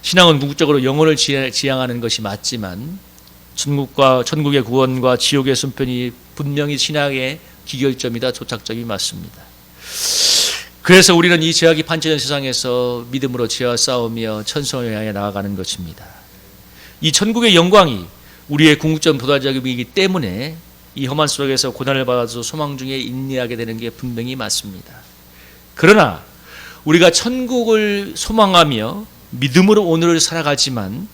신앙은 궁극적으로 영혼을 지향하는 것이 맞지만 천국의 구원과 지옥의 순편이 분명히 신앙의 기결점이다, 도착점이 맞습니다. 그래서 우리는 이 죄악이 판치는 세상에서 믿음으로 죄와 싸우며 천성을 향해 나아가는 것입니다. 이 천국의 영광이 우리의 궁극점 도달자이기 때문에 이 험한 속에서 고난을 받아서 소망 중에 인내하게 되는 게 분명히 맞습니다. 그러나 우리가 천국을 소망하며 믿음으로 오늘을 살아가지만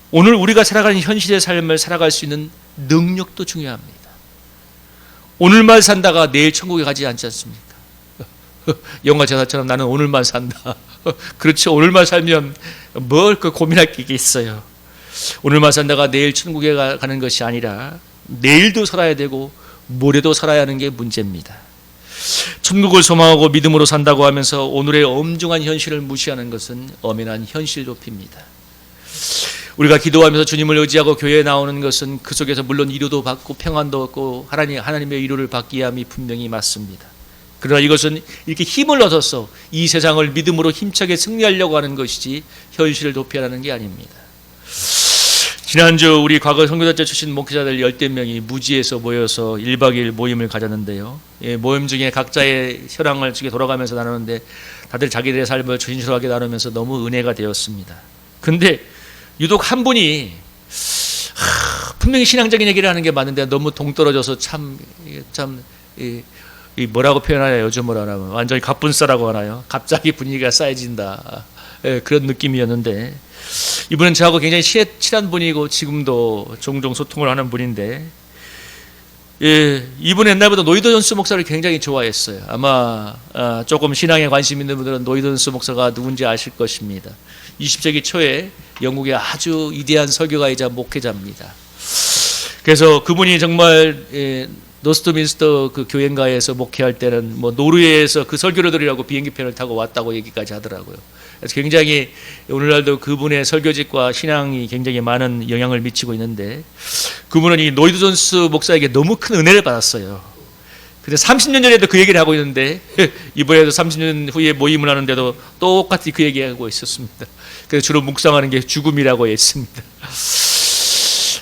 오늘 우리가 살아가는 현실의 삶을 살아갈 수 있는 능력도 중요합니다. 오늘만 산다가 내일 천국에 가지 않지 않습니까? 영화 제사처럼 나는 오늘만 산다. 그렇죠. 오늘만 살면 뭘 고민할 게 있어요. 오늘만 산다가 내일 천국에 가는 것이 아니라 내일도 살아야 되고 모레도 살아야 하는 게 문제입니다. 천국을 소망하고 믿음으로 산다고 하면서 오늘의 엄중한 현실을 무시하는 것은 엄연한 현실 도피입니다. 우리가 기도하면서 주님을 의지하고 교회에 나오는 것은 그 속에서 물론 위로도 받고 평안도 얻고 하나님의 위로를 받기 위함이 분명히 맞습니다. 그러나 이것은 이렇게 힘을 얻어서 이 세상을 믿음으로 힘차게 승리하려고 하는 것이지 현실을 도피하라는 게 아닙니다. 지난주 우리 과거 선교단체 출신 목회자들 10대 명이 무지에서 모여서 1박 2일 모임을 가졌는데요. 모임 중에 각자의 현황을 돌아가면서 나누는데 다들 자기들의 삶을 진실하게 나누면서 너무 은혜가 되었습니다. 근데 유독 한 분이 분명히 신앙적인 얘기를 하는 게 맞는데 너무 동떨어져서 참 뭐라고 표현하냐, 요즘 뭐라고 하면 완전히 갑분싸라고 하나요? 갑자기 분위기가 싸해진다, 그런 느낌이었는데 이분은 저하고 굉장히 친한 분이고 지금도 종종 소통을 하는 분인데 이분은 옛날부터 노이드 존스 목사를 굉장히 좋아했어요. 아마 조금 신앙에 관심 있는 분들은 노이드 존스 목사가 누군지 아실 것입니다. 20세기 초에 영국의 아주 위대한 설교가이자 목회자입니다. 그래서 그분이 정말 노스트민스터 그 교회가에서 목회할 때는 뭐 노르웨이에서 그 설교를 들으려고 비행기편을 타고 왔다고 얘기까지 하더라고요. 그래서 굉장히 오늘날도 그분의 설교집과 신앙이 굉장히 많은 영향을 미치고 있는데 그분은 이 노이드 존스 목사에게 너무 큰 은혜를 받았어요. 근데 30년 전에도 그 얘기를 하고 있는데 이번에도 30년 후에 모임을 하는데도 똑같이 그 얘기하고 있었습니다. 그래서 주로 묵상하는 게 죽음이라고 했습니다.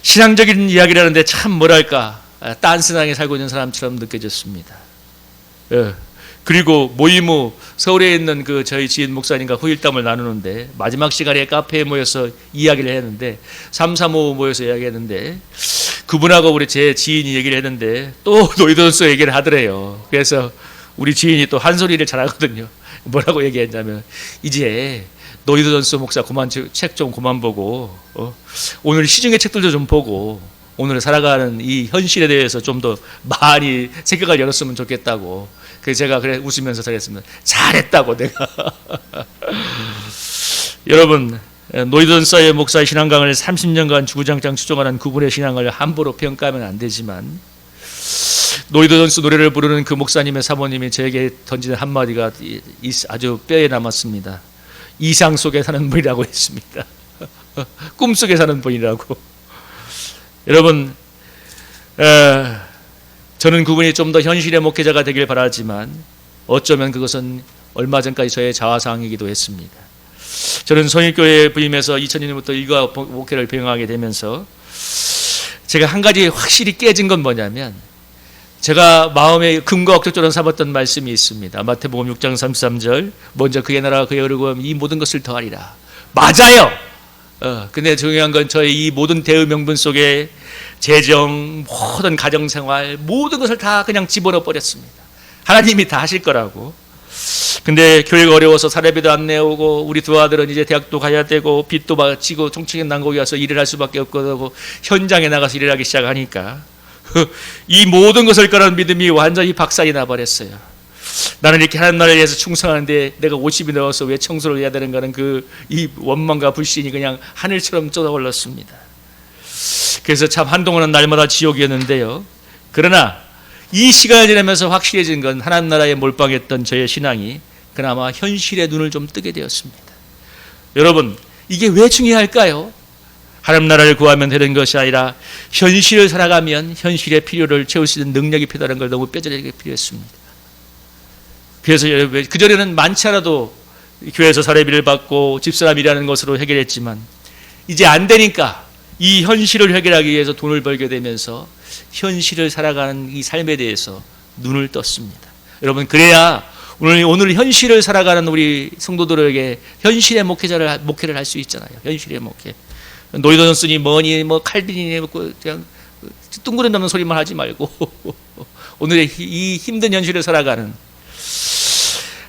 신앙적인 이야기를 하는데 참 뭐랄까 딴 세상에 살고 있는 사람처럼 느껴졌습니다. 그리고 모임 후 서울에 있는 그 저희 지인 목사님과 후일담을 나누는데 마지막 시간에 카페에 모여서 이야기를 했는데 335 모여서 이야기했는데 그분하고 우리 제 지인이 얘기를 했는데 또 노이드 존스 얘기를 하더래요. 그래서 우리 지인이 또 한 소리를 잘하거든요. 뭐라고 얘기했냐면 이제 노이드 존스 목사 책 좀 그만 보고 오늘 시중의 책들도 좀 보고 오늘 살아가는 이 현실에 대해서 좀 더 많이 생각을 열었으면 좋겠다고. 그래서 제가 그래 웃으면서 잘했습니다. 잘했다고 내가. 여러분 노이드 존스의 목사의 신앙강을 30년간 주구장창 추종하는 그분의 신앙을 함부로 평가하면 안 되지만 노이드 존스 노래를 부르는 그 목사님의 사모님이 저에게 던지는 한마디가 아주 뼈에 남았습니다. 이상 속에 사는 분이라고 했습니다. 꿈속에 사는 분이라고. 여러분 저는 그분이 좀 더 현실의 목회자가 되길 바라지만 어쩌면 그것은 얼마 전까지 저의 자화상이기도 했습니다. 저는 성일교회에 부임해서 2000년부터 일과 목회를 병행하게 되면서 제가 한 가지 확실히 깨진 건 뭐냐면 제가 마음에 금과 억적처럼 삼았던 말씀이 있습니다. 마태복음 6장 33절 먼저 그의 나라와 그의 의를 구하면 이 모든 것을 더하리라. 맞아요. 근데 중요한 건 저의 이 모든 대의 명분 속에 재정, 모든 가정생활, 모든 것을 다 그냥 집어넣어 버렸습니다. 하나님이 다 하실 거라고. 근데 교회가 어려워서 사례비도 안 내오고 우리 두 아들은 이제 대학도 가야 되고 빚도 지고 총책인 난국이 와서 일을 할 수밖에 없고 현장에 나가서 일을 하기 시작하니까 이 모든 것을 거라는 믿음이 완전히 박살이 나버렸어요. 나는 이렇게 하나님 나라에 대해서 충성하는데 내가 50이 넘어서 왜 청소를 해야 되는가는 이 원망과 불신이 그냥 하늘처럼 쏟아올랐습니다. 그래서 참 한동안은 날마다 지옥이었는데요. 그러나 이 시간을 지나면서 확실해진 건 하나님 나라에 몰빵했던 저의 신앙이 그나마 현실의 눈을 좀 뜨게 되었습니다. 여러분 이게 왜 중요할까요? 하나님 나라를 구하면 되는 것이 아니라 현실을 살아가면 현실의 필요를 채울 수 있는 능력이 필요하다는 걸 너무 뼈저리게 필요했습니다. 그래서 그전에는 많지 않아도 교회에서 사례비를 받고 집사람 일하는 것으로 해결했지만 이제 안 되니까 이 현실을 해결하기 위해서 돈을 벌게 되면서 현실을 살아가는 이 삶에 대해서 눈을 떴습니다. 여러분, 그래야 오늘 현실을 살아가는 우리 성도들에게 현실의 목회를 할 수 있잖아요. 현실의 목회. 노이도 존슨이 뭐니 뭐 칼빈이니 그냥 뚱그런 넘는 소리만 하지 말고 오늘의 이 힘든 현실을 살아가는,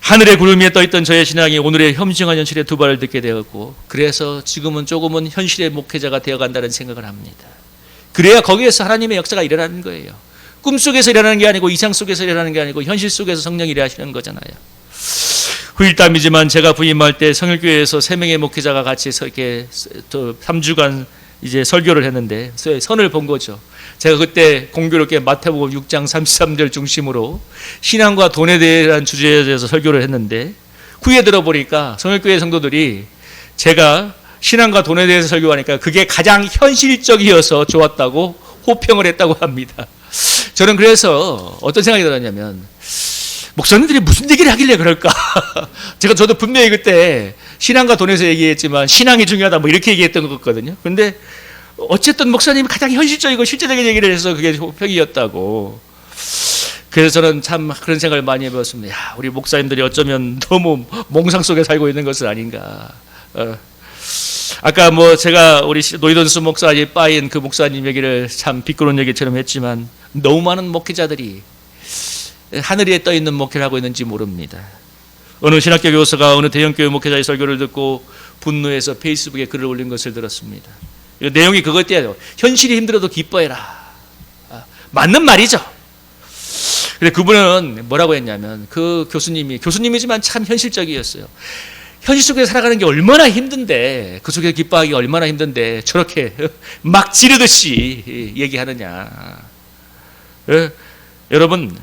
하늘의 구름 위에 떠있던 저의 신앙이 오늘의 혐증한 현실에 두 발을 듣게 되었고, 그래서 지금은 조금은 현실의 목회자가 되어간다는 생각을 합니다. 그래야 거기에서 하나님의 역사가 일어나는 거예요. 꿈속에서 일어나는 게 아니고, 이상 속에서 일어나는 게 아니고, 현실 속에서 성령이 일하시는 거잖아요. 후일담이지만 제가 부임할 때 성일교회에서 3명의 목회자가 같이 이렇게 3주간 이제 설교를 했는데 선을 본 거죠. 제가 그때 공교롭게 마태복음 6장 33절 중심으로 신앙과 돈에 대한 주제에 대해서 설교를 했는데, 후에 들어보니까 성일교회 성도들이 제가 신앙과 돈에 대해서 설교하니까 그게 가장 현실적이어서 좋았다고 호평을 했다고 합니다. 저는 그래서 어떤 생각이 들었냐면, 목사님들이 무슨 얘기를 하길래 그럴까? 저도 분명히 그때 신앙과 돈에서 얘기했지만 신앙이 중요하다 뭐 이렇게 얘기했던 것 같거든요. 그런데 어쨌든 목사님이 가장 현실적이고 실제적인 얘기를 해서 그게 호평이었다고. 그래서 저는 참 그런 생각을 많이 해봤습니다. 야, 우리 목사님들이 어쩌면 너무 몽상 속에 살고 있는 것은 아닌가. 아까 뭐 제가 우리 노이던스 목사님 빠인 그 목사님 얘기를 참 비끄러운 얘기처럼 했지만, 너무 많은 목회자들이 하늘에 떠 있는 목회를 하고 있는지 모릅니다. 어느 신학교 교사가 어느 대형교회 목회자의 설교를 듣고 분노해서 페이스북에 글을 올린 것을 들었습니다. 내용이 그것이에요. 현실이 힘들어도 기뻐해라. 맞는 말이죠. 근데 그분은 뭐라고 했냐면, 그 교수님이지만 참 현실적이었어요. 현실 속에 살아가는 게 얼마나 힘든데, 그 속에서 기뻐하기가 얼마나 힘든데 저렇게 막 지르듯이 얘기하느냐. 여러분,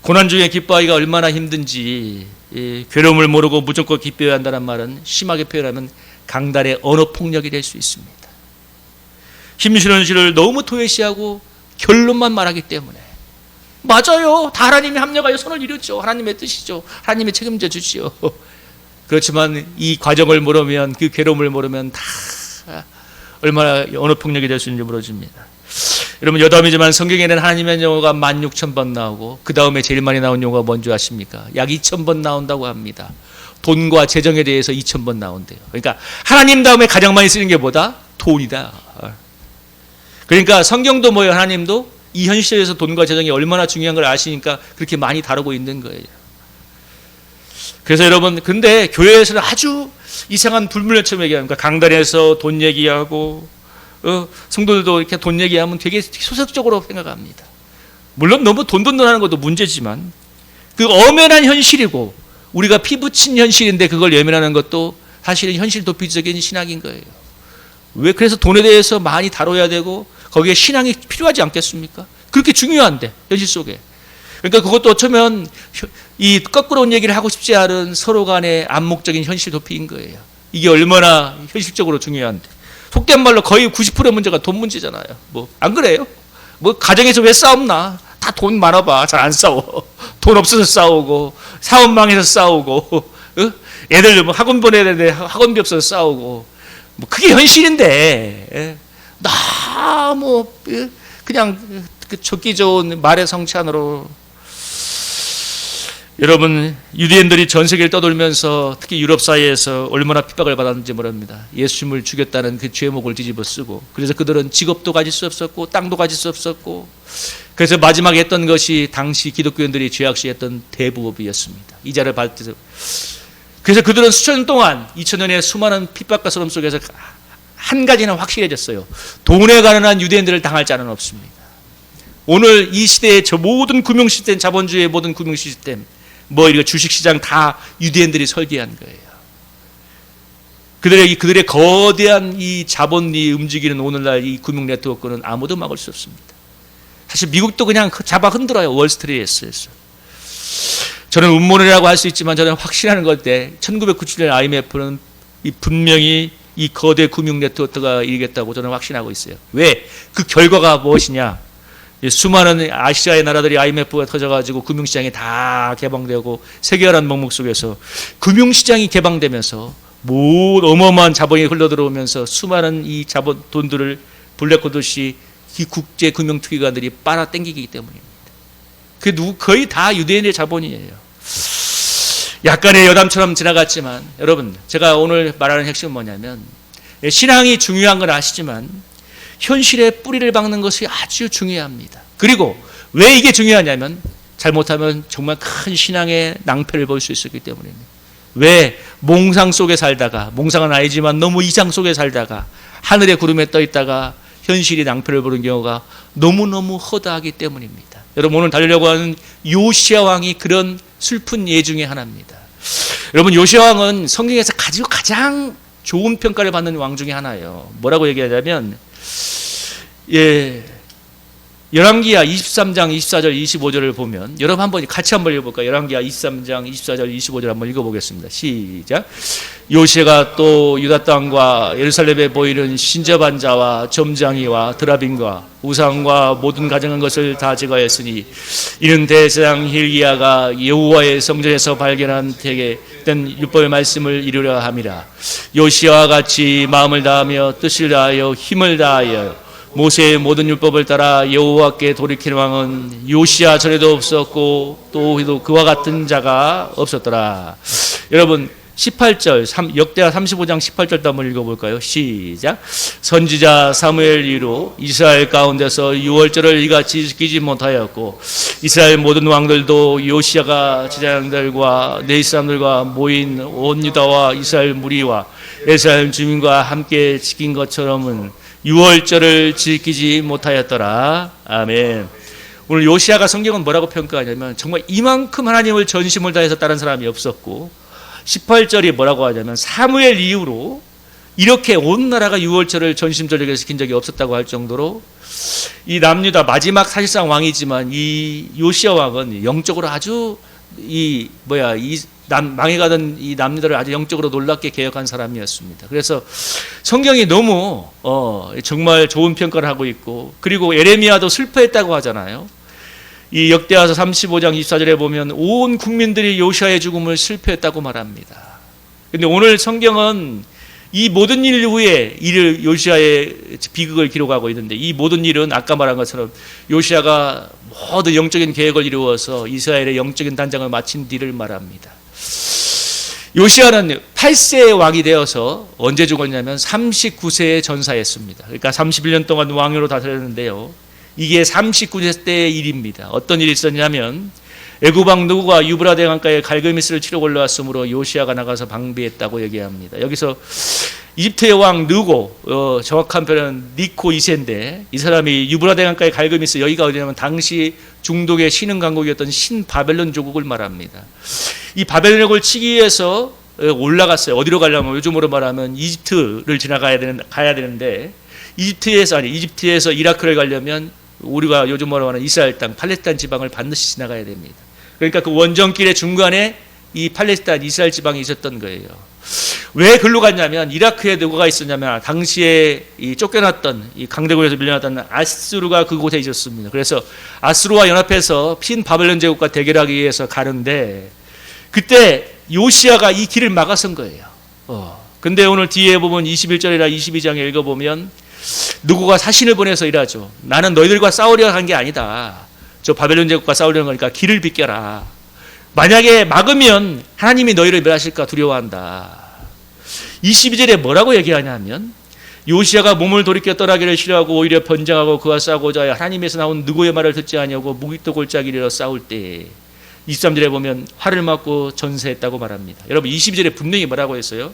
고난 중에 기뻐하기가 얼마나 힘든지, 괴로움을 모르고 무조건 기뻐해야 한다는 말은 심하게 표현하면 강단의 언어폭력이 될 수 있습니다. 힘실현 현실을 너무 도외시하고 결론만 말하기 때문에, 맞아요, 다 하나님이 합력하여 선을 이루죠, 하나님의 뜻이죠, 하나님이 책임져 주시오. 그렇지만 이 과정을 모르면, 그 괴로움을 모르면 다 얼마나 언어폭력이 될 수 있는지 모르집니다. 여러분, 여담이지만 성경에는 하나님의 용어가 16,000번 나오고, 그 다음에 제일 많이 나온 용어가 뭔지 아십니까? 약 2,000번 나온다고 합니다. 돈과 재정에 대해서 2,000번 나온대요. 그러니까 하나님 다음에 가장 많이 쓰는 게 뭐다? 돈이다. 그러니까 성경도 뭐예요? 하나님도 이 현실에서 돈과 재정이 얼마나 중요한 걸 아시니까 그렇게 많이 다루고 있는 거예요. 그래서 여러분, 근데 교회에서는 아주 이상한 불문율처럼 얘기합니다. 강단에서 돈 얘기하고, 성도들도 이렇게 돈 얘기하면 되게 소설적으로 생각합니다. 물론 너무 돈 하는 것도 문제지만, 그 엄연한 현실이고 우리가 피부친 현실인데 그걸 외면하는 것도 사실은 현실 도피적인 신앙인 거예요. 왜? 그래서 돈에 대해서 많이 다뤄야 되고 거기에 신앙이 필요하지 않겠습니까? 그렇게 중요한데, 현실 속에. 그러니까 그것도 어쩌면 이 거꾸로 온 얘기를 하고 싶지 않은 서로 간의 암묵적인 현실 도피인 거예요. 이게 얼마나 현실적으로 중요한데. 속된 말로 거의 90%의 문제가 돈 문제잖아요. 뭐 안 그래요? 뭐 가정에서 왜 싸움나? 다 돈 많아봐. 잘 안 싸워. 돈 없어서 싸우고, 사업 망해서 싸우고, 애들 뭐 학원 보내야 되는데 학원비 없어서 싸우고, 뭐 그게 현실인데, 너무 그냥 듣기 좋은 말의 성찬으로. 여러분, 유대인들이 전 세계를 떠돌면서 특히 유럽 사회에서 얼마나 핍박을 받았는지 모릅니다. 예수님을 죽였다는 그 죄목을 뒤집어 쓰고, 그래서 그들은 직업도 가질 수 없었고 땅도 가질 수 없었고, 그래서 마지막에 했던 것이 당시 기독교인들이 죄악시했던 대부업이었습니다. 이자를 받을 때. 그래서 그들은 수천 년 동안, 2000년의 수많은 핍박과 소름 속에서 한 가지는 확실해졌어요. 돈에 관한 유대인들을 당할 자는 없습니다. 오늘 이 시대의 저 모든 금융 시스템, 자본주의의 모든 금융 시스템, 뭐 이거 주식시장 다 유대인들이 설계한 거예요. 그들의 거대한 이 자본이 움직이는 오늘날 이 금융 네트워크는 아무도 막을 수 없습니다. 사실 미국도 그냥 잡아 흔들어요. 월스트리트에서. 저는 음모론이라고 할 수 있지만 저는 확신하는 건데, 1997년 IMF는 분명히 이 거대 금융 네트워크가 이기겠다고 저는 확신하고 있어요. 왜? 그 결과가 무엇이냐? 수많은 아시아의 나라들이 IMF가 터져가지고 금융시장이 다 개방되고 세계화라는 목록 속에서 금융시장이 개방되면서 어마어마한 자본이 흘러들어오면서 수많은 이 자본 돈들을 블랙호드시 이 국제 금융 투기관들이 빨아당기기 때문입니다. 그 거의 다 유대인의 자본이에요. 약간의 여담처럼 지나갔지만 여러분, 제가 오늘 말하는 핵심은 뭐냐면 신앙이 중요한 건 아시지만 현실에 뿌리를 박는 것이 아주 중요합니다. 그리고 왜 이게 중요하냐면 잘못하면 정말 큰 신앙의 낭패를 볼 수 있었기 때문입니다. 왜 몽상 속에 살다가, 몽상은 아니지만 너무 이상 속에 살다가 하늘의 구름에 떠 있다가 현실이 낭패를 보는 경우가 너무너무 허다하기 때문입니다. 여러분, 오늘 다루려고 하는 요시야 왕이 그런 슬픈 예 중에 하나입니다. 여러분, 요시야 왕은 성경에서 가장 좋은 평가를 받는 왕 중에 하나예요. 뭐라고 얘기하냐면 열왕기야 23장 24절 25절을 보면, 여러분 한번 같이 한번 읽어볼까요? 열왕기야 23장 24절 25절 한번 읽어보겠습니다. 시작. 요시야가 또 유다 땅과 예루살렘에 보이는 신접한 자와 점장이와 드라빔과 우상과 모든 가증한 것을 다 제거했으니 이는 대제사장 hil기야가 여호와의 성전에서 발견한 되게 된 율법의 말씀을 이루려 함이라. 요시야와 같이 마음을 다하며 뜻을 다하여 힘을 다하여 모세의 모든 율법을 따라 여호와께 돌이킨 왕은 요시야 전에도 없었고 또 그와 같은 자가 없었더라. 여러분 18절 역대하 35장 18절도 한번 읽어볼까요? 시작. 선지자 사무엘 이후로 이스라엘 가운데서 유월절을 이같이 지키지 못하였고 이스라엘 모든 왕들도 요시야가 제사장들과 내 사람들과 모인 온 유다와 이스라엘 무리와 이스라엘 주민과 함께 지킨 것처럼은 유월절을 지키지 못하였더라. 아멘. 오늘 요시야가 성경은 뭐라고 평가하냐면 정말 이만큼 하나님을 전심을 다해서 따른 사람이 없었고, 18절이 뭐라고 하냐면 사무엘 이후로 이렇게 온 나라가 유월절을 전심전력에 지킨 적이 없었다고 할 정도로 이 남유다 마지막 사실상 왕이지만 이 요시야 왕은 영적으로 아주 망해가던 이 남유다를 아주 영적으로 놀랍게 개혁한 사람이었습니다. 그래서 성경이 너무 정말 좋은 평가를 하고 있고, 그리고 에레미야도 슬퍼했다고 하잖아요. 이 역대하서 35장 24절에 보면 온 국민들이 요시야의 죽음을 슬퍼했다고 말합니다. 그런데 오늘 성경은 이 모든 일 후에 요시야의 비극을 기록하고 있는데, 이 모든 일은 아까 말한 것처럼 요시야가 모든 영적인 계획을 이루어서 이스라엘의 영적인 단장을 마친 뒤를 말합니다. 요시야는 8세의 왕이 되어서 언제 죽었냐면 39세에 전사했습니다. 그러니까 31년 동안 왕으로 다스렸는데요. 이게 39세 때의 일입니다. 어떤 일이 있었냐면 애굽왕 느고가 유브라데 강가에 갈그미스를 치러 올라왔으므로 요시야가 나가서 방비했다고 얘기합니다. 여기서 이집트의 왕 느고, 정확한 표현은 니코 2세인데 이 사람이 유브라데 강가의 갈그미스, 여기가 어디냐면 당시 중동의 신흥 강국이었던 신바벨론 조국을 말합니다. 이 바벨론을 치기 위해서 올라갔어요. 어디로 가려면 요즘으로 말하면 이집트를 가야 되는데 이집트에서 이라크를 가려면 우리가 요즘 말하는 이스라엘 땅, 팔레스타인 지방을 반드시 지나가야 됩니다. 그러니까 그 원정길의 중간에 이 팔레스타인 이스라엘 지방이 있었던 거예요. 왜 글로 갔냐면 이라크에 누구가 있었냐면 당시에 이 쫓겨났던 이 강대국에서 밀려났던 아수르가 그곳에 있었습니다. 그래서 아수르와 연합해서 핀 바벨론 제국과 대결하기 위해서 가는데 그때 요시야가 이 길을 막아선 거예요. 근데 오늘 뒤에 보면 21절이나 22장에 읽어보면 누구가 사신을 보내서 이러죠. 나는 너희들과 싸우려 한 게 아니다. 저 바벨론 제국과 싸우려는 거니까 길을 비켜라. 만약에 막으면 하나님이 너희를 멸하실까 두려워한다. 22절에 뭐라고 얘기하냐면 요시야가 몸을 돌이켜 떠나기를 싫어하고 오히려 번장하고 그와 싸우고자 하나님에서 나온 누구의 말을 듣지 아니하고 무기도 골짜기로 싸울 때 23절에 보면 활을 맞고 전세했다고 말합니다. 여러분 22절에 분명히 뭐라고 했어요?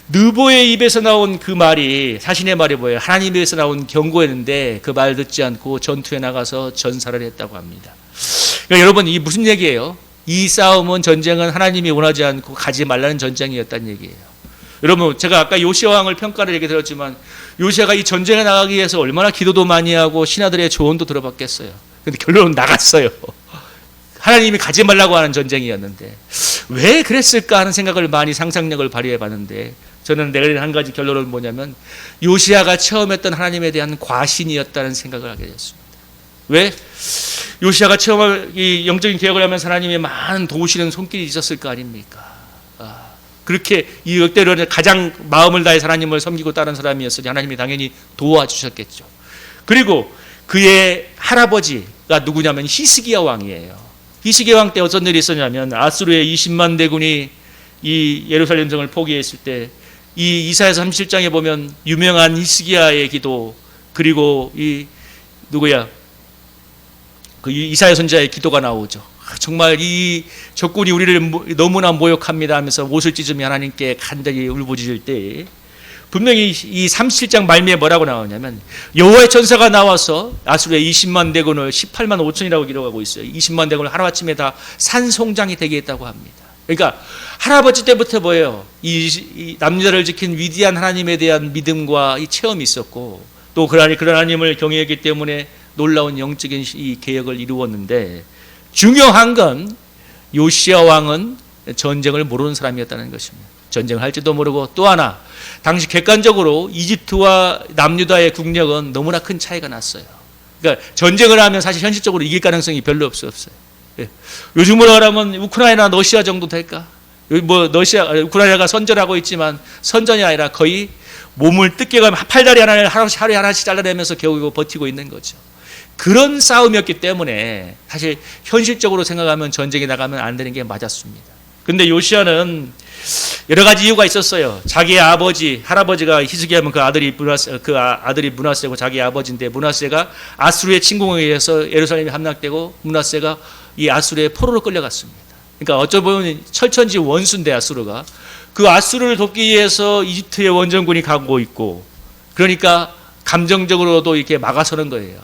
느보의 입에서 나온 그 말이, 사신의 말이 뭐예요? 하나님에서 나온 경고였는데 그 말 듣지 않고 전투에 나가서 전사를 했다고 합니다. 그러니까 여러분 이 무슨 얘기예요? 이 싸움은, 전쟁은 하나님이 원하지 않고 가지 말라는 전쟁이었다는 얘기예요. 여러분 제가 아까 요시야 왕을 평가를 얘기 들었지만 요시야가 이 전쟁에 나가기 위해서 얼마나 기도도 많이 하고 신하들의 조언도 들어봤겠어요. 근데 결론은 나갔어요. 하나님이 가지 말라고 하는 전쟁이었는데 왜 그랬을까 하는 생각을 많이 상상력을 발휘해 봤는데 저는 내가 한 가지 결론은 뭐냐면 요시야가 처음 했던 하나님에 대한 과신이었다는 생각을 하게 됐습니다. 왜? 요시야가 처음 이 영적인 개혁을 하면서 하나님의 많은 도우시는 손길이 있었을 거 아닙니까? 그렇게 이 역대로 가장 마음을 다해 하나님을 섬기고 따른 사람이었으니 하나님이 당연히 도와주셨겠죠. 그리고 그의 할아버지가 누구냐면 히스기야 왕이에요. 히스기야 왕 때 어떤 일이 있었냐면 아수르의 20만 대군이 이 예루살렘 성을 포기했을 때 이 이사야서 37장에 보면 유명한 히스기야의 기도, 그리고 이 누구야? 그 이사야 선지자의 기도가 나오죠. 정말 이 적군이 우리를 너무나 모욕합니다 하면서 옷을 찢으며 하나님께 간절히 울부짖을 때 분명히 이 37장 말미에 뭐라고 나오냐면 여호와의 천사가 나와서 아수르의 20만 대군을 18만 5천이라고 기록하고 있어요. 20만 대군을 하루아침에 다 산송장이 되게 했다고 합니다. 그러니까 할아버지 때부터 뭐예요? 이 남자를 지킨 위대한 하나님에 대한 믿음과 이 체험이 있었고, 또 그런 하나님을 경외했기 때문에 놀라운 영적인 이 개혁을 이루었는데, 중요한 건 요시야 왕은 전쟁을 모르는 사람이었다는 것입니다. 전쟁을 할지도 모르고, 또 하나 당시 객관적으로 이집트와 남유다의 국력은 너무나 큰 차이가 났어요. 그러니까 전쟁을 하면 사실 현실적으로 이길 가능성이 별로 없어요. 요즘으로 말하면 우크라이나 러시아 정도 될까? 뭐 우크라이나가 선전하고 있지만 선전이 아니라 거의 몸을 뜯겨가면 팔다리 하루에 하나씩 잘라내면서 겨우 버티고 있는 거죠. 그런 싸움이었기 때문에 사실 현실적으로 생각하면 전쟁에 나가면 안 되는 게 맞았습니다. 근데 요시야는 여러 가지 이유가 있었어요. 자기의 아버지, 할아버지가 히스기야면 그 아들이 므낫세고 자기 아버지인데, 므낫세가 아수르의 침공에 의해서 예루살렘이 함락되고 므낫세가 이 아수르의 포로로 끌려갔습니다. 그러니까 어쩌면 철천지 원수인데 아수르가 그 아수르를 돕기 위해서 이집트의 원정군이 가고 있고, 그러니까 감정적으로도 이렇게 막아서는 거예요.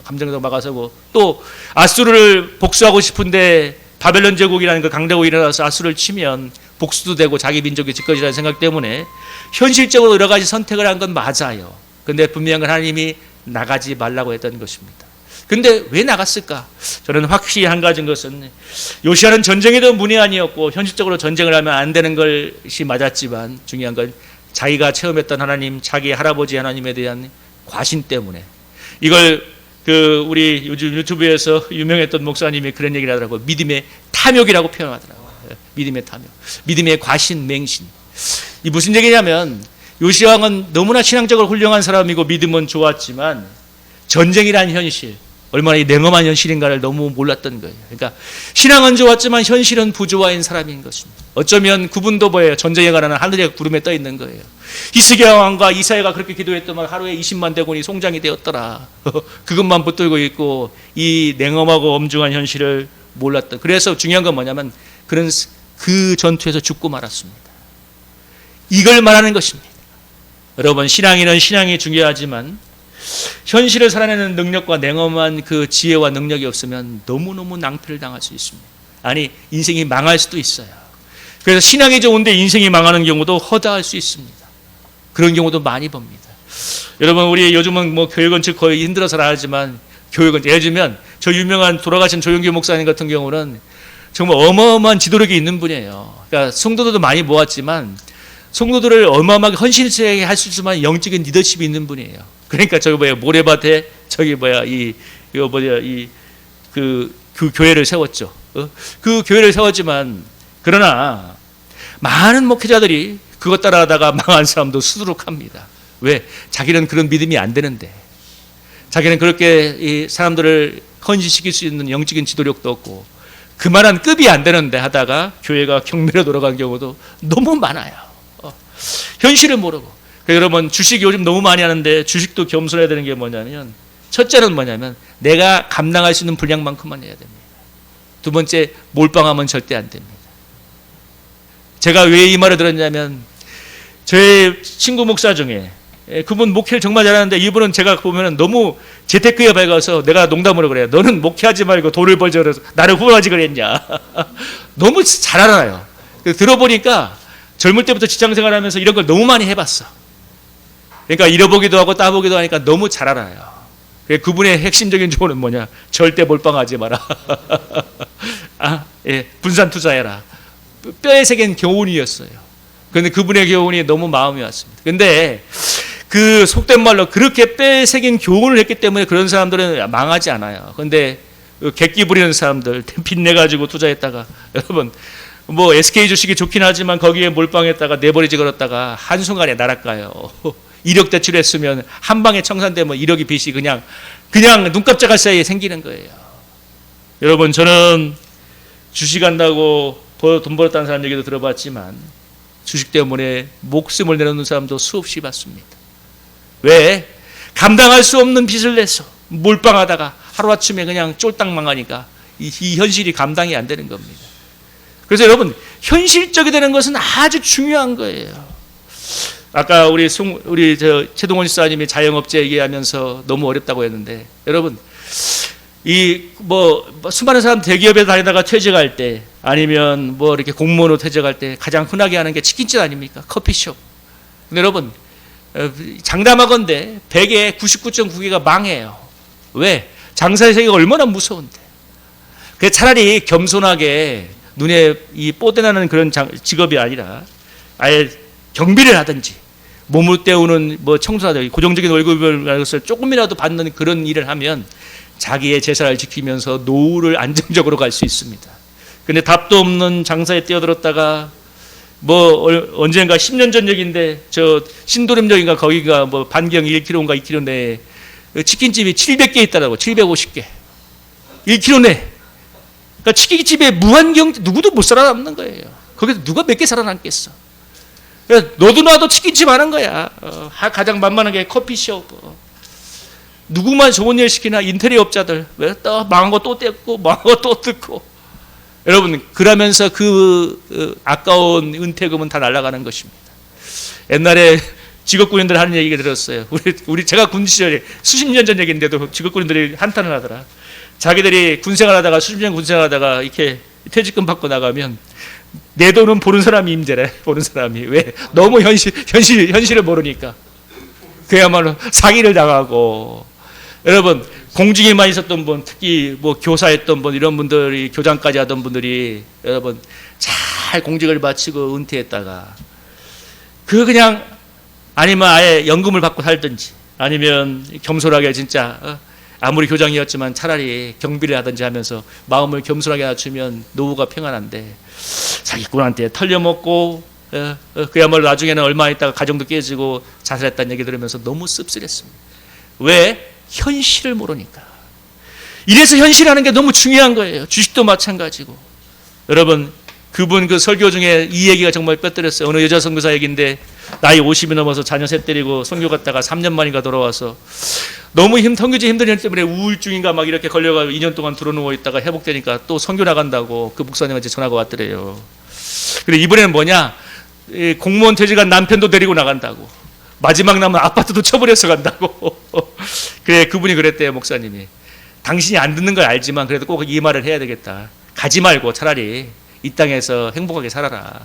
감정적으로 막아서고, 또 아수르를 복수하고 싶은데 바벨론 제국이라는 그 강대국이 일어나서 아수르를 치면 복수도 되고 자기 민족이 지켜지라는 생각 때문에 현실적으로 여러 가지 선택을 한 건 맞아요. 근데 분명한 건 하나님이 나가지 말라고 했던 것입니다. 근데 왜 나갔을까? 저는 확실히 한 가지인 것은 요시야는 전쟁에도 문외한이었고 현실적으로 전쟁을 하면 안 되는 것이 맞았지만, 중요한 건 자기가 체험했던 하나님, 자기 할아버지 하나님에 대한 과신 때문에, 이걸 우리 요즘 유튜브에서 유명했던 목사님이 그런 얘기를 하더라고요. 믿음의 탐욕이라고 표현하더라고요. 믿음의 탐욕, 믿음의 과신, 맹신. 이 무슨 얘기냐면 요시야 왕은 너무나 신앙적으로 훌륭한 사람이고 믿음은 좋았지만 전쟁이라는 현실, 얼마나 이 냉엄한 현실인가를 너무 몰랐던 거예요. 그러니까 신앙은 좋았지만 현실은 부조화인 사람인 것입니다. 어쩌면 그분도 뭐예요? 전쟁에 관한 하늘의 구름에 떠 있는 거예요. 히스기야 왕과 이사야가 그렇게 기도했더만 하루에 20만 대군이 송장이 되었더라. 그것만 붙들고 있고 이 냉엄하고 엄중한 현실을 몰랐던. 그래서 중요한 건 뭐냐면 그는 그 전투에서 죽고 말았습니다. 이걸 말하는 것입니다. 여러분, 신앙인은 신앙이 중요하지만 현실을 살아내는 능력과 냉엄한 그 지혜와 능력이 없으면 너무너무 낭패를 당할 수 있습니다. 아니, 인생이 망할 수도 있어요. 그래서 신앙이 좋은데 인생이 망하는 경우도 허다할 수 있습니다. 그런 경우도 많이 봅니다. 여러분, 우리 요즘은 뭐 교육은 거의 힘들어서 하지만 교육은, 예를 들면 저 유명한 돌아가신 조용기 목사님 같은 경우는 정말 어마어마한 지도력이 있는 분이에요. 그러니까 성도들도 많이 모았지만 성도들을 어마어마하게 헌신스럽게 할 수 있지만 영적인 리더십이 있는 분이에요. 그러니까 모래밭에 그 교회를 세웠죠. 그 교회를 세웠지만, 그러나 많은 목회자들이 그것 따라하다가 망한 사람도 수두룩합니다. 왜? 자기는 그런 믿음이 안 되는데, 자기는 그렇게 이 사람들을 헌신시킬 수 있는 영적인 지도력도 없고 그만한 급이 안 되는데 하다가 교회가 경매로 돌아간 경우도 너무 많아요. 현실을 모르고. 여러분, 주식 요즘 너무 많이 하는데 주식도 겸손해야 되는 게 뭐냐면, 첫째는 뭐냐면 내가 감당할 수 있는 분량만큼만 해야 됩니다. 두 번째, 몰빵하면 절대 안 됩니다. 제가 왜 이 말을 들었냐면, 저의 친구 목사 중에 그분 목회를 정말 잘하는데 이분은 제가 보면 너무 재테크에 밝아서 내가 농담으로 그래요. 너는 목회하지 말고 돈을 벌자 그래서 나를 후원하지 그랬냐. 너무 잘 알아요. 들어보니까 젊을 때부터 직장생활하면서 이런 걸 너무 많이 해봤어. 그러니까 잃어보기도 하고 따보기도 하니까 너무 잘 알아요. 그분의 핵심적인 조언은 뭐냐? 절대 몰빵하지 마라. 분산 투자해라. 뼈에 새긴 교훈이었어요. 그런데 그분의 교훈이 너무 마음이 왔습니다. 근데 그 속된 말로 그렇게 빼새긴 교훈을 했기 때문에 그런 사람들은 망하지 않아요. 그런데 객기 부리는 사람들, 빚내가지고 투자했다가, 여러분, 뭐 SK 주식이 좋긴 하지만 거기에 몰빵했다가 내버리지 걸었다가 한순간에 날아가요. 1억 대출했으면 한 방에 청산되면 1억이 빚이 그냥 눈 깜짝할 사이에 생기는 거예요. 여러분, 저는 주식한다고 돈 벌었다는 사람 얘기도 들어봤지만 주식 때문에 목숨을 내놓는 사람도 수없이 봤습니다. 왜? 감당할 수 없는 빚을 내서 몰빵하다가 하루아침에 그냥 쫄딱 망하니까 이 현실이 감당이 안 되는 겁니다. 그래서 여러분, 현실적이 되는 것은 아주 중요한 거예요. 아까 우리 최동원 집사님이 자영업자 얘기하면서 너무 어렵다고 했는데, 여러분, 수많은 사람 대기업에 다니다가 퇴직할 때, 아니면 이렇게 공무원으로 퇴직할 때 가장 흔하게 하는 게 치킨집 아닙니까? 커피숍. 근데 여러분, 장담하건대 100에 99.9개가 망해요. 왜? 장사의 세계가 얼마나 무서운데. 그래서 차라리 겸손하게 눈에 뽀대나는 그런 직업이 아니라 아예 경비를 하든지 몸을 때우는 청소하든지 고정적인 월급을 조금이라도 받는 그런 일을 하면 자기의 재산을 지키면서 노후를 안정적으로 갈 수 있습니다. 근데 답도 없는 장사에 뛰어들었다가 언젠가 10년 전 얘기인데 신도림역인가 거기가 반경 1km인가 2km 내에 치킨집이 700개 있다라고. 750개 1km 내. 그러니까 치킨집에 무한경 누구도 못 살아남는 거예요. 거기서 누가 몇 개 살아남겠어. 그러니까 너도 나도 치킨집 하는 거야. 가장 만만한 게 커피숍. 누구만 좋은 일 시키나 인테리어 업자들. 왜 또 망한 거 또 떼고 망한 거 또 뜯고. 여러분, 그러면서 아까운 은퇴금은 다 날아가는 것입니다. 옛날에 직업군인들 하는 얘기 들었어요. 제가 군 시절에 수십 년 전 얘기인데도 직업군인들이 한탄을 하더라. 자기들이 군생활하다가 수십 년 군생활하다가 이렇게 퇴직금 받고 나가면 내 돈은 보는 사람이 임대래. 보는 사람이. 왜? 너무 현실을 모르니까. 그야말로 사기를 당하고. 여러분, 공직에만 있었던 분, 특히 교사했던 분, 이런 분들이 교장까지 하던 분들이 여러분 잘 공직을 마치고 은퇴했다가 그냥 아니면 아예 연금을 받고 살든지 아니면 겸손하게 진짜 아무리 교장이었지만 차라리 경비를 하든지 하면서 마음을 겸손하게 낮추면 노후가 평안한데 사기꾼한테 털려먹고 그야말로 나중에는 얼마 있다가 가정도 깨지고 자살했다는 얘기 들으면서 너무 씁쓸했습니다. 왜? 현실을 모르니까. 이래서 현실하는 게 너무 중요한 거예요. 주식도 마찬가지고. 여러분, 그분 설교 중에 이 얘기가 정말 뼈때렸어요. 어느 여자 선교사 얘기인데 나이 50이 넘어서 자녀 셋 데리고 선교 갔다가 3년 만인가 돌아와서 너무 선교지 힘든 일 때문에 우울증인가 막 이렇게 걸려가지고 2년 동안 들어누워 있다가 회복되니까 또 선교 나간다고 그 목사님한테 전화가 왔더래요. 근데 이번에는 공무원 퇴직한 남편도 데리고 나간다고. 마지막 남은 아파트도 쳐버려서 간다고. 그래, 그분이 그랬대요, 목사님이. 당신이 안 듣는 걸 알지만 그래도 꼭 이 말을 해야 되겠다. 가지 말고 차라리 이 땅에서 행복하게 살아라.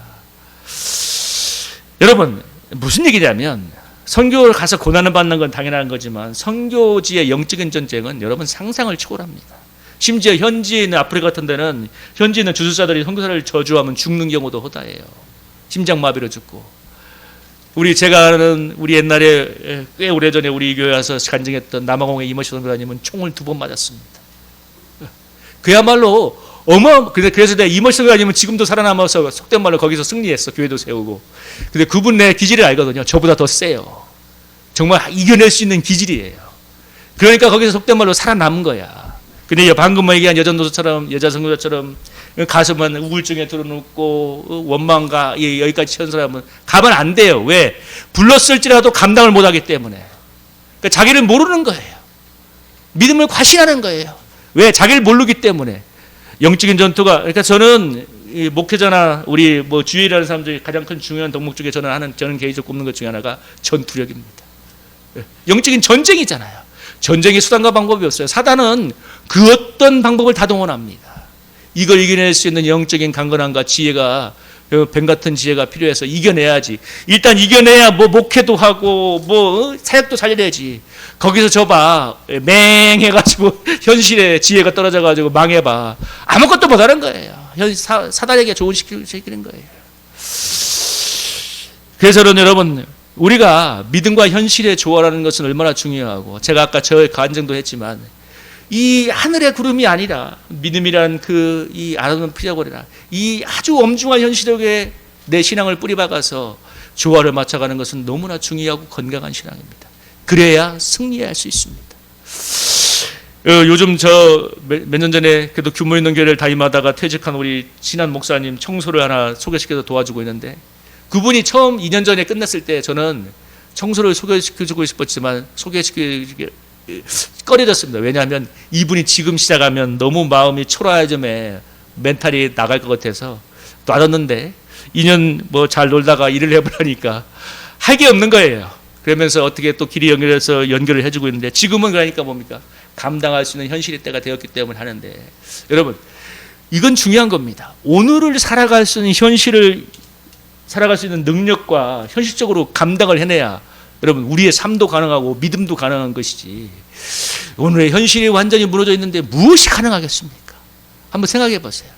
여러분, 무슨 얘기냐면 선교를 가서 고난을 받는 건 당연한 거지만 선교지의 영적인 전쟁은 여러분 상상을 초월합니다. 심지어 현지에 있는 아프리카 같은 데는 현지에 있는 주술사들이 선교사를 저주하면 죽는 경우도 허다해요. 심장마비로 죽고. 제가 아는 우리 옛날에 꽤 오래전에 우리 교회 와서 간증했던 남아공의 이머시 선교사님은 총을 2번 맞았습니다. 그야말로 그래서 내가 이머시 선교사님은 지금도 살아남아서 속된 말로 거기서 승리했어. 교회도 세우고. 근데 그분 내 기질을 알거든요. 저보다 더 세요. 정말 이겨낼 수 있는 기질이에요. 그러니까 거기서 속된 말로 살아남은 거야. 근데 방금 얘기한 여전도서처럼 여자 선교사처럼 가서만 우울증에 들어눕고 원망과 여기까지 치는 사람은 가면 안 돼요. 왜? 불렀을지라도 감당을 못하기 때문에. 그러니까 자기를 모르는 거예요. 믿음을 과신하는 거예요. 왜? 자기를 모르기 때문에. 영적인 전투가. 그러니까 저는 목회자나 우리 주일이라는 사람들이 가장 큰 중요한 덕목 중에 저는 개인적으로 꼽는 것 중에 하나가 전투력입니다. 영적인 전쟁이잖아요. 전쟁의 수단과 방법이 없어요. 사단은 그 어떤 방법을 다 동원합니다. 이걸 이겨낼 수 있는 영적인 강건함과 지혜가, 뱀 같은 지혜가 필요해서 이겨내야지. 일단 이겨내야 목회도 하고 사역도 살려야지. 거기서 맹해가지고 현실에 지혜가 떨어져가지고 망해봐. 아무것도 못하는 거예요. 사단에게 좋은 시키는 거예요. 그래서 여러분, 우리가 믿음과 현실의 조화라는 것은 얼마나 중요하고, 제가 아까 저의 간증도 했지만 이 하늘의 구름이 아니라 믿음이란 이 아름다운 피자고리라 이 아주 엄중한 현실 속에 내 신앙을 뿌리박아서 조화를 맞춰가는 것은 너무나 중요하고 건강한 신앙입니다. 그래야 승리할 수 있습니다. 요즘 저 몇 년 전에 그래도 규모 있는 교회를 담임하다가 퇴직한 우리 신한 목사님 청소를 하나 소개시켜서 도와주고 있는데, 그분이 처음 2년 전에 끝났을 때 저는 청소를 소개시켜주고 싶었지만 소개시키기 꺼려졌습니다. 왜냐하면 이분이 지금 시작하면 너무 마음이 초라해짐에 멘탈이 나갈 것 같아서 놔뒀는데, 2년 뭐 잘 놀다가 일을 해보라니까 할 게 없는 거예요. 그러면서 어떻게 또 길이 연결해서 연결을 해주고 있는데, 지금은 그러니까 뭡니까? 감당할 수 있는 현실의 때가 되었기 때문에 하는데, 여러분 이건 중요한 겁니다. 오늘을 살아갈 수 있는 현실을 살아갈 수 있는 능력과 현실적으로 감당을 해내야 여러분 우리의 삶도 가능하고 믿음도 가능한 것이지, 오늘의 현실이 완전히 무너져 있는데 무엇이 가능하겠습니까? 한번 생각해 보세요.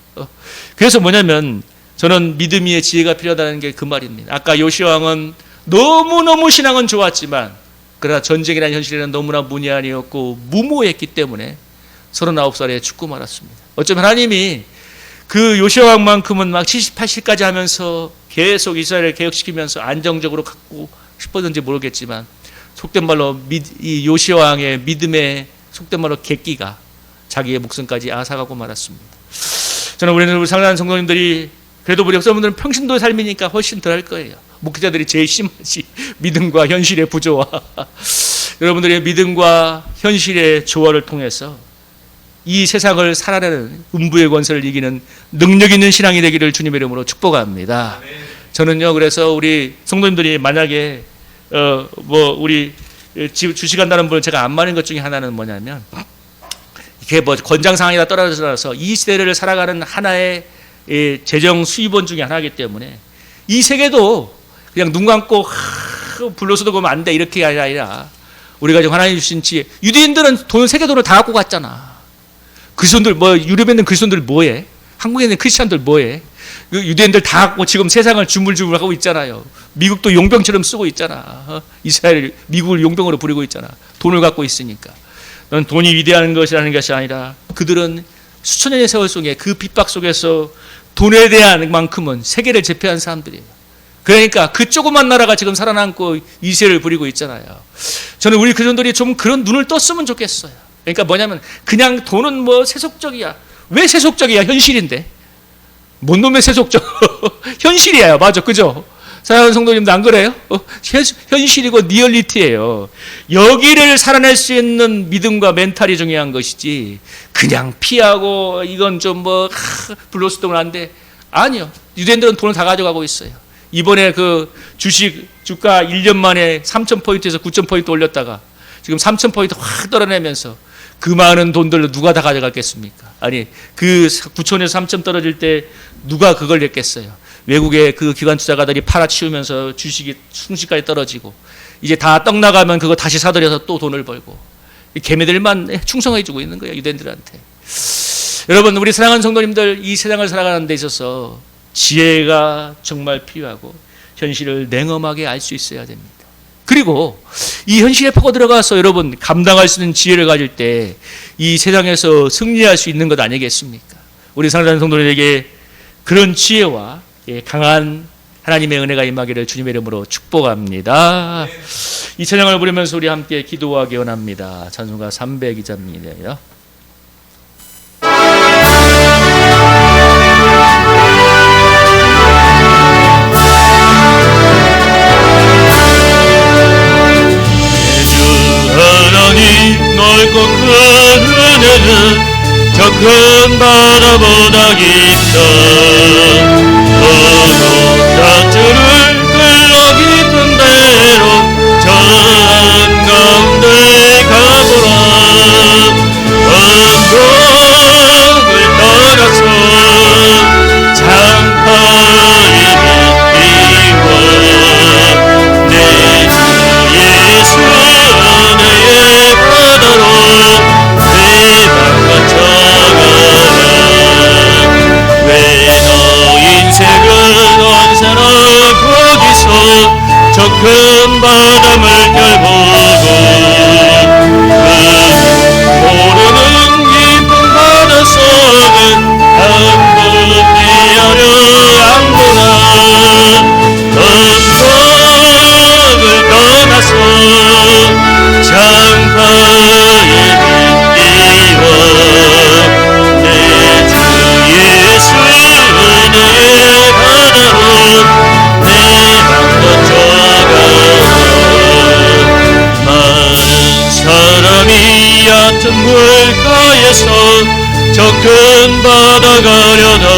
그래서 뭐냐면 저는 믿음 위에 지혜가 필요하다는 게 그 말입니다. 아까 요시야 왕은 너무너무 신앙은 좋았지만 그러나 전쟁이라는 현실에는 너무나 문외한이었고 무모했기 때문에 39살에 죽고 말았습니다. 어쩌면 하나님이 그 요시야 왕만큼은 막 70, 80까지 하면서 계속 이스라엘을 개혁시키면서 안정적으로 갖고 싶었는지 모르겠지만, 속된 말로 이 요시야 왕의 믿음의 속된 말로 객기가 자기의 목숨까지 앗아가고 말았습니다. 저는 우리 사랑하는 성도님들이 그래도 우리 역사분들은 평신도의 삶이니까 훨씬 덜 할 거예요. 목회자들이 제일 심하지. 믿음과 현실의 부조화. 여러분들의 믿음과 현실의 조화를 통해서 이 세상을 살아내는 음부의 권세를 이기는 능력 있는 신앙이 되기를 주님의 이름으로 축복합니다. 저는요, 그래서 우리 성도님들이 만약에 우리 주식한다는 분을 제가 안 말한 것 중에 하나는 뭐냐면, 이게 뭐 건장 상황이라 떨어져서 이 시대를 살아가는 하나의 재정 수입원 중에 하나이기 때문에 이 세계도 그냥 눈 감고 불러서도 보면 안 돼 이렇게 아니라, 우리가 지금 하나님 주신 지혜, 유대인들은 돈 세계 돈을 다 갖고 갔잖아. 그리스도인들 유럽에 있는 그리스도인들 뭐해? 한국에 있는 크리스찬들 뭐해? 유대인들 다 갖고 지금 세상을 주물주물 하고 있잖아요. 미국도 용병처럼 쓰고 있잖아. 이스라엘 미국을 용병으로 부리고 있잖아. 돈을 갖고 있으니까. 넌 돈이 위대한 것이라는 것이 아니라 그들은 수천 년의 세월 속에 그 핍박 속에서 돈에 대한 만큼은 세계를 제패한 사람들이에요. 그러니까 그 조그만 나라가 지금 살아남고 이세를 부리고 있잖아요. 저는 우리 그리스도인들이 좀 그런 눈을 떴으면 좋겠어요. 그러니까 뭐냐면 그냥 돈은 뭐 세속적이야. 왜 세속적이야? 현실인데. 뭔 놈의 세속적? 현실이에요. 맞아. 그죠? 사랑하는 성도님도 안 그래요? 현실이고 리얼리티예요. 여기를 살아낼 수 있는 믿음과 멘탈이 중요한 것이지, 그냥 피하고 이건 좀 불로스동을 한데, 아니요. 유대인들은 돈을 다 가져가고 있어요. 이번에 그 주가 1년 만에 3,000포인트에서 9,000포인트 올렸다가 지금 3,000포인트 확 떨어내면서 그 많은 돈들을 누가 다 가져갔겠습니까? 아니, 그 9,000에서 3,000 떨어질 때 누가 그걸 냈겠어요? 외국의 그 기관 투자가들이 팔아치우면서 주식이 순식간에 떨어지고, 이제 다 떡 나가면 그거 다시 사들여서 또 돈을 벌고, 개미들만 충성해주고 있는 거예요, 유대인들한테. 여러분, 우리 사랑하는 성도님들, 이 세상을 살아가는 데 있어서 지혜가 정말 필요하고 현실을 냉엄하게 알 수 있어야 됩니다. 그리고 이 현실에 파고 들어가서 여러분 감당할 수 있는 지혜를 가질 때 이 세상에서 승리할 수 있는 것 아니겠습니까? 우리 사랑하는 성도들에게 그런 지혜와 강한 하나님의 은혜가 임하기를 주님의 이름으로 축복합니다. 이 찬양을 부르면서 우리 함께 기도하기 원합니다. 찬송가 302장입니다. 넓고 큰 은혜는 저 큰 바다보다 깊다. 자주를 끌러 깊은 배로 저 한가운데 가보라. 언덕을 떠나서 장파리 비와 내 주 예수 은혜의 바다로 내 맘과 정하라. 왜 주옵소서. 저 큰 바다 가려다가